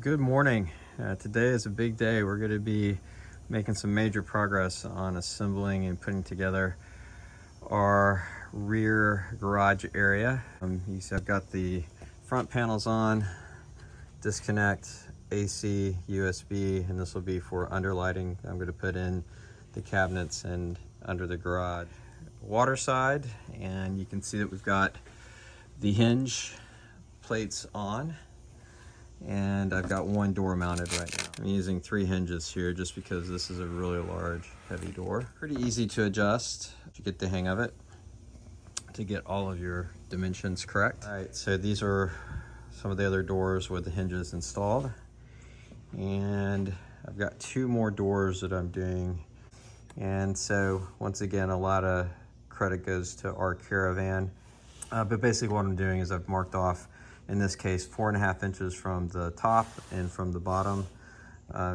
Good morning. Today is a big day. We're going to be making some major progress on assembling and putting together our rear garage area. You see I've got the front panels on, disconnect, AC, USB, and this will be for underlighting. I'm going to put in the cabinets and under the garage. Water side, and you can see that we've got the hinge plates on. And I've got one door mounted right now. I'm using 3 hinges here just because this is a really large, heavy door. Pretty easy to adjust to get the hang of it, to get all of your dimensions correct. All right, so these are some of the other doors with the hinges installed. And I've got 2 more doors that I'm doing. And so once again, a lot of credit goes to our caravan. But basically what I'm doing is I've marked off, in this case, 4.5 inches from the top and from the bottom,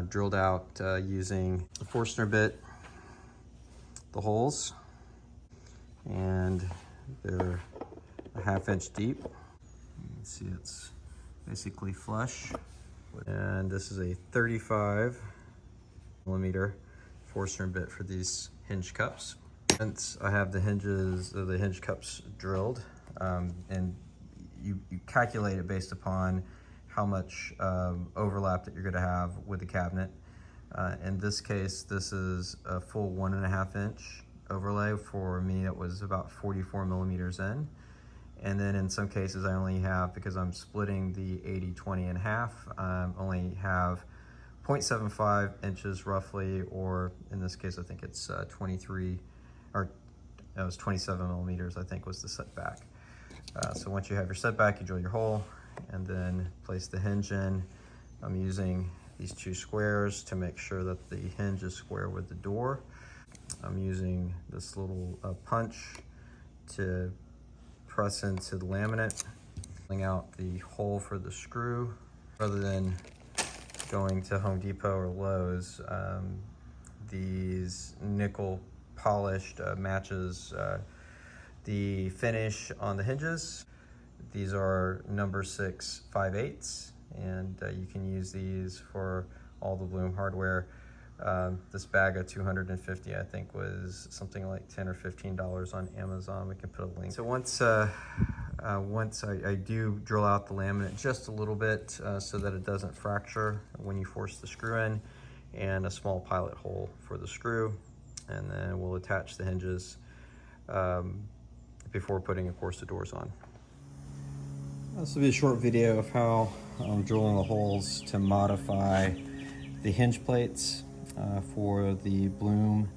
drilled out using a Forstner bit, the holes, and they're a 1/2 inch deep. You can see it's basically flush. And this is a 35 millimeter Forstner bit for these hinge cups. Since I have the hinges, the hinge cups drilled, and you calculate it based upon how much overlap that you're going to have with the cabinet. In this case, this is a full 1.5 inch overlay. For me, it was about 44 millimeters in. And then in some cases, I only have, because I'm splitting the 80-20 in half, only have 0.75 inches roughly, or in this case, I think it's 23, or it was 27 millimeters, I think was the setback. So once you have your setback, you drill your hole and then place the hinge in. I'm using these 2 squares to make sure that the hinge is square with the door. I'm using this little punch to press into the laminate, pulling out the hole for the screw. Rather than going to Home Depot or Lowe's, these nickel polished matches the finish on the hinges. These are number 6 5/8, and you can use these for all the Blum hardware. This bag of 250, I think, was something like $10 or $15 on Amazon. We can put a link. So once I do drill out the laminate just a little bit so that it doesn't fracture when you force the screw in, and a small pilot hole for the screw, and then we'll attach the hinges before putting, of course, the doors on. This will be a short video of how I'm drilling the holes to modify the hinge plates for the Blum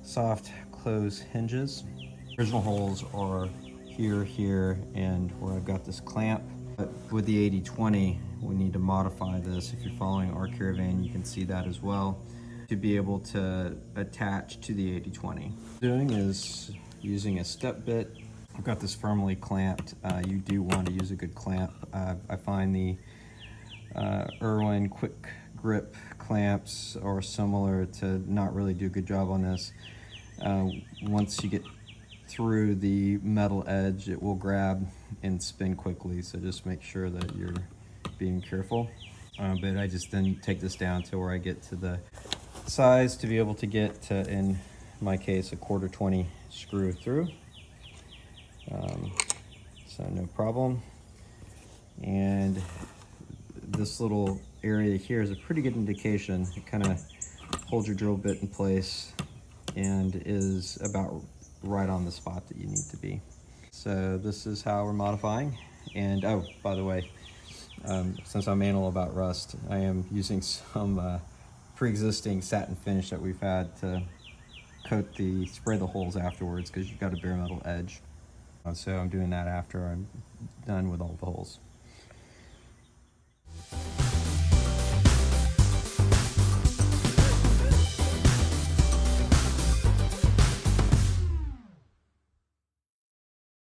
soft close hinges. Original holes are here, here, and where I've got this clamp. But with the 80-20, we need to modify this. If you're following our caravan, you can see that as well, to be able to attach to the 80-20. What I'm doing is using a step bit. I've got this firmly clamped. You do want to use a good clamp. I find the Irwin quick grip clamps are similar to not really do a good job on this. Once you get through the metal edge, it will grab and spin quickly, so just make sure that you're being careful. But I just then take this down to where I get to the size to be able to get to, in my case, a 1/4 screw through. So no problem. And this little area here is a pretty good indication. It kind of holds your drill bit in place and is about right on the spot that you need to be. So this is how we're modifying. And oh, by the way, since I'm anal about rust, I am using some pre-existing satin finish that we've had to spray the holes afterwards, because you've got a bare metal edge. So I'm doing that after I'm done with all the holes.